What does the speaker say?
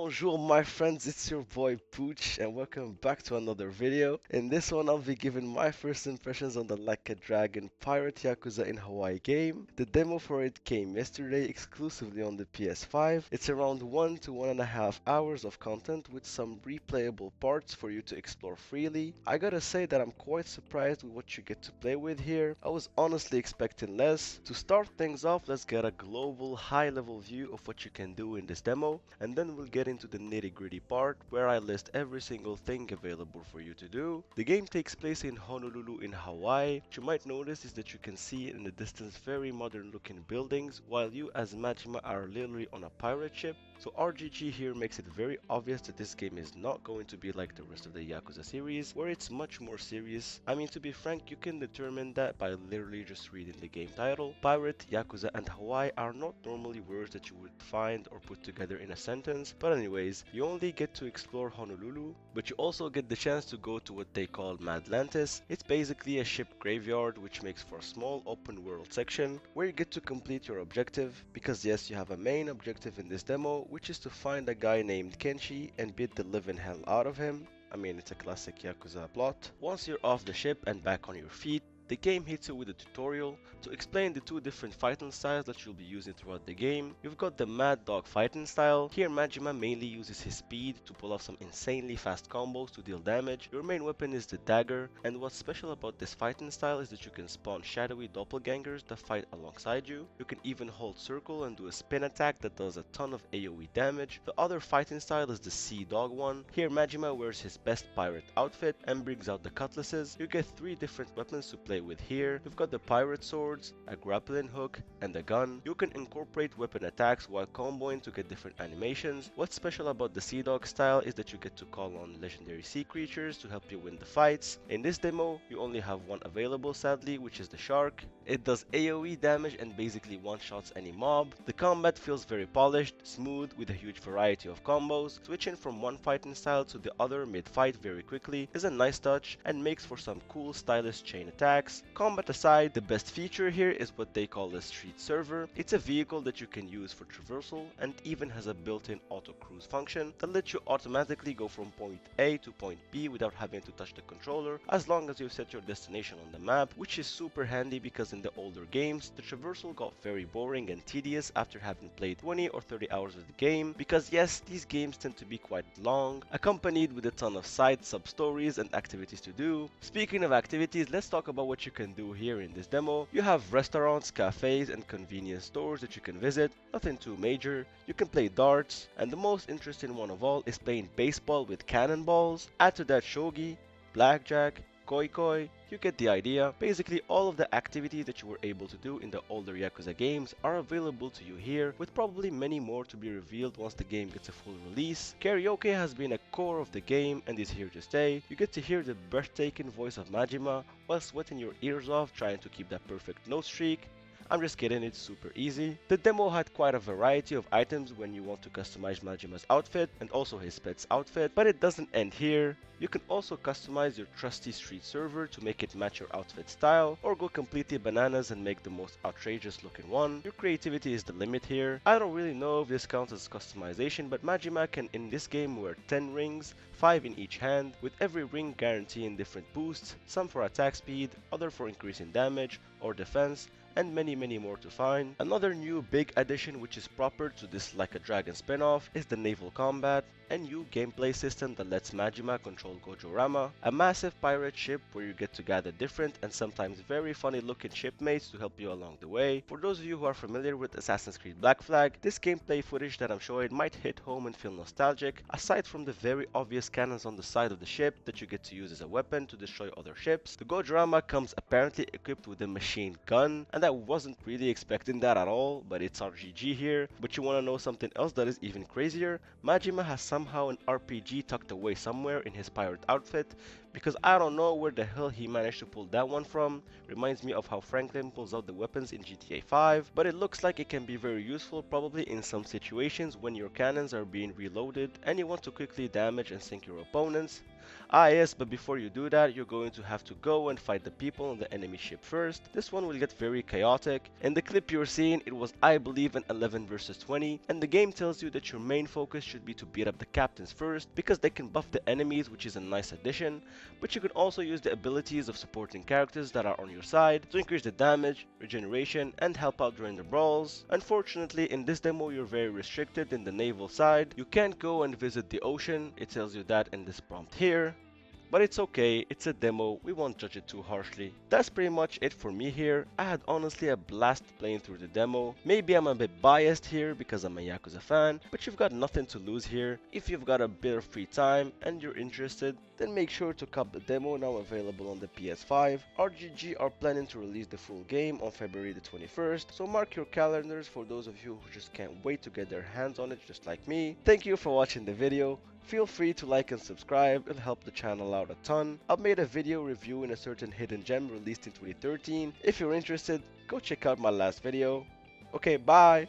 Bonjour my friends, it's your boy Pooch and welcome back to another video. In this one I'll be giving my first impressions on the Like a Dragon Pirate Yakuza in Hawaii game. The demo for it came yesterday exclusively on the PS5. It's around 1 to 1.5 hours of content with some replayable parts for you to explore freely. I gotta say that I'm quite surprised with what you get to play with here. I was honestly expecting less. To start things off, let's get a global high level view of what you can do in this demo, and then we'll get into the nitty gritty part where I list every single thing available for you to do. The game takes place in Honolulu in Hawaii. What you might notice is that you can see in the distance very modern looking buildings while you as Majima are literally on a pirate ship. So RGG here makes it very obvious that this game is not going to be like the rest of the Yakuza series where it's much more serious. I mean, to be frank, you can determine that by literally just reading the game title. Pirate, Yakuza and Hawaii are not normally words that you would find or put together in a sentence, but anyways, you only get to explore Honolulu, but you also get the chance to go to what they call Madlantis. It's basically a ship graveyard which makes for a small open world section where you get to complete your objective, because yes, you have a main objective in this demo, which is to find a guy named Kenshi and beat the living hell out of him. I mean, it's a classic Yakuza plot. Once you're off the ship and back on your feet, the game hits you with a tutorial to explain the two different fighting styles that you'll be using throughout the game. You've got the Mad Dog fighting style. Here Majima mainly uses his speed to pull off some insanely fast combos to deal damage. Your main weapon is the dagger, and what's special about this fighting style is that you can spawn shadowy doppelgangers that fight alongside you. You can even hold circle and do a spin attack that does a ton of AoE damage. The other fighting style is the Sea Dog one. Here Majima wears his best pirate outfit and brings out the cutlasses. You get 3 different weapons to play with here. You've got the pirate swords, a grappling hook, and a gun. You can incorporate weapon attacks while comboing to get different animations. What's special about the Sea Dog style is that you get to call on legendary sea creatures to help you win the fights. In this demo, you only have one available sadly, which is the shark. It does AoE damage and basically one-shots any mob. The combat feels very polished, smooth, with a huge variety of combos. Switching from one fighting style to the other mid-fight very quickly is a nice touch and makes for some cool stylish chain attacks. Combat aside, the best feature here is what they call a street server. It's a vehicle that you can use for traversal and even has a built-in auto cruise function that lets you automatically go from point A to point B without having to touch the controller as long as you set your destination on the map, which is super handy because in the older games the traversal got very boring and tedious after having played 20 or 30 hours of the game, because yes, these games tend to be quite long, accompanied with a ton of side sub-stories and activities to do. Speaking of activities, let's talk about what you can do here in this demo. You have restaurants, cafes, and convenience stores that you can visit, nothing too major. You can play darts, and the most interesting one of all is playing baseball with cannonballs. Add to that shogi, blackjack, koi koi, you get the idea. Basically all of the activities that you were able to do in the older Yakuza games are available to you here, with probably many more to be revealed once the game gets a full release. Karaoke has been a core of the game and is here to stay. You get to hear the breathtaking voice of Majima while sweating your ears off trying to keep that perfect note streak. I'm just kidding, it's super easy. The demo had quite a variety of items when you want to customize Majima's outfit and also his pet's outfit, but it doesn't end here. You can also customize your trusty street server to make it match your outfit style, or go completely bananas and make the most outrageous looking one. Your creativity is the limit here. I don't really know if this counts as customization, but Majima can in this game wear 10 rings, 5 in each hand, with every ring guaranteeing different boosts, some for attack speed, other for increasing damage or defense, and many more to find. Another new big addition which is proper to this Like a Dragon spin-off is the naval combat, a new gameplay system that lets Majima control Gojorama, a massive pirate ship where you get to gather different and sometimes very funny looking shipmates to help you along the way. For those of you who are familiar with Assassin's Creed Black Flag, this gameplay footage that I'm showing might hit home and feel nostalgic, aside from the very obvious cannons on the side of the ship that you get to use as a weapon to destroy other ships. The Gojorama comes apparently equipped with a machine gun, and I wasn't really expecting that at all, but it's RGG here. But you wanna know something else that is even crazier? Majima has somehow an RPG tucked away somewhere in his pirate outfit, because I don't know where the hell he managed to pull that one from. Reminds me of how Franklin pulls out the weapons in GTA 5, but it looks like it can be very useful probably in some situations when your cannons are being reloaded and you want to quickly damage and sink your opponents. Ah yes, but before you do that, you're going to have to go and fight the people on the enemy ship first. This one will get very chaotic. In the clip you're seeing, it was I believe an 11 versus 20, and the game tells you that your main focus should be to beat up the captains first because they can buff the enemies, which is a nice addition, but you can also use the abilities of supporting characters that are on your side to increase the damage, regeneration, and help out during the brawls. Unfortunately, in this demo you're very restricted in the naval side. You can't go and visit the ocean, it tells you that in this prompt here. But it's okay, it's a demo, we won't judge it too harshly. That's pretty much it for me here. I had honestly a blast playing through the demo. Maybe I'm a bit biased here because I'm a Yakuza fan, but you've got nothing to lose here. If you've got a bit of free time and you're interested, then make sure to cop the demo now available on the PS5. RGG are planning to release the full game on February the 21st, so mark your calendars for those of you who just can't wait to get their hands on it just like me. Thank you for watching the video. Feel free to like and subscribe, it'll help the channel out a ton. I've made a video reviewing a certain hidden gem released in 2013. If you're interested, go check out my last video. Okay, bye!